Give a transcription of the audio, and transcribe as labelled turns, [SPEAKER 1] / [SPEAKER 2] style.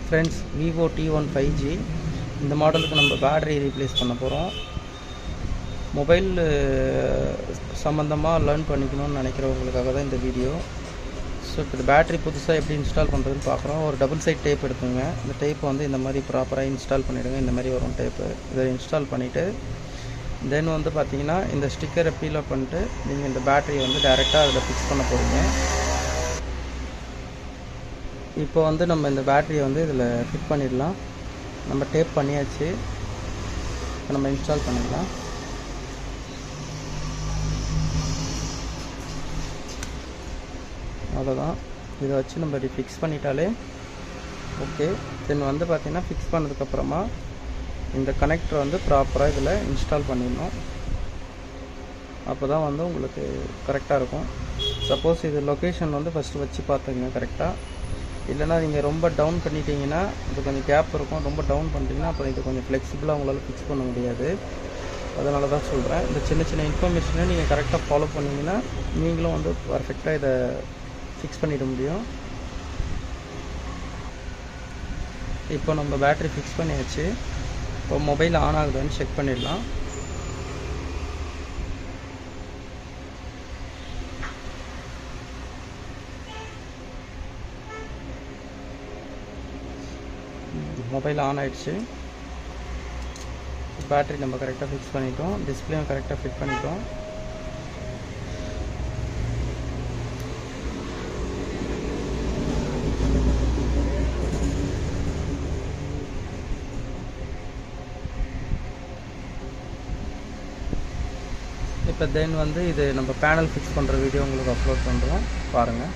[SPEAKER 1] Friends, Vivo T1 5G இந்த மாடலுக்கு நம்ம பேட்டரி ரீப்ளேஸ் பண்ண போகிறோம். மொபைல் சம்மந்தமாக லேர்ன் பண்ணிக்கணும்னு நினைக்கிறவங்களுக்காக தான் இந்த வீடியோ. ஸோ இப்போ இந்த பேட்டரி புதுசாக எப்படி இன்ஸ்டால் பண்ணுறதுன்னு பார்க்குறோம். ஒரு டபுள் சைட் டேப் எடுத்துங்க. இந்த டேப்பை வந்து இந்த மாதிரி ப்ராப்பராக இன்ஸ்டால் பண்ணிவிடுங்க. இந்த மாதிரி வரும் டேப்பு. இதை இன்ஸ்டால் பண்ணிவிட்டு தென் வந்து பார்த்தீங்கன்னா இந்த ஸ்டிக்கரை பீல் அப் பண்ணிட்டு நீங்கள் இந்த பேட்டரியை வந்து டைரெக்டாக அதில் ஃபிக்ஸ் பண்ண போகிறீங்க. இப்போ வந்து நம்ம இந்த பேட்டரியை வந்து இதில் ஃபிட் பண்ணிடலாம். நம்ம டேப் பண்ணியாச்சு. இப்போ நம்ம இன்ஸ்டால் பண்ணிடலாம். அவ்வளோதான். இதை வச்சு நம்ம இப்படி ஃபிக்ஸ் பண்ணிட்டாலே ஓகே. தென் வந்து பார்த்திங்கன்னா ஃபிக்ஸ் பண்ணதுக்கப்புறமா இந்த கனெக்டரை வந்து ப்ராப்பராக இதில் இன்ஸ்டால் பண்ணிடணும். அப்போ தான் வந்து உங்களுக்கு கரெக்டாக இருக்கும். சப்போஸ் இது லொக்கேஷன் வந்து ஃபஸ்ட்டு வச்சு பார்த்துங்க கரெக்டாக. இல்லைனா நீங்கள் ரொம்ப டவுன் பண்ணிட்டீங்கன்னா இது கொஞ்சம் கேப் இருக்கும். ரொம்ப டவுன் பண்ணிட்டீங்கன்னா அப்புறம் இது கொஞ்சம் ஃப்ளெக்சிபிளாக உங்களால் ஃபிக்ஸ் பண்ண முடியாது. அதனால தான் சொல்கிறேன். இந்த சின்ன சின்ன இன்ஃபர்மேஷனை நீங்கள் கரெக்டாக ஃபாலோ பண்ணிங்கன்னா நீங்களும் வந்து பர்ஃபெக்டாக இதை ஃபிக்ஸ் பண்ணிட முடியும். இப்போ நம்ம பேட்டரி ஃபிக்ஸ் பண்ணியாச்சு. இப்போ மொபைல் ஆன் ஆகுதுன்னு செக் பண்ணிடலாம். மொபைல் ஆன் ஆகிடுச்சு. பேட்டரி நம்ம கரெக்டாக ஃபிக்ஸ் பண்ணிட்டோம். டிஸ்பிளேயும் கரெக்டாக ஃபிட் பண்ணிட்டோம். இப்போ தென் வந்து இது நம்ம பேனல் ஃபிக்ஸ் பண்ணுற வீடியோ உங்களுக்கு அப்லோட் பண்ணுறோம், பாருங்கள்.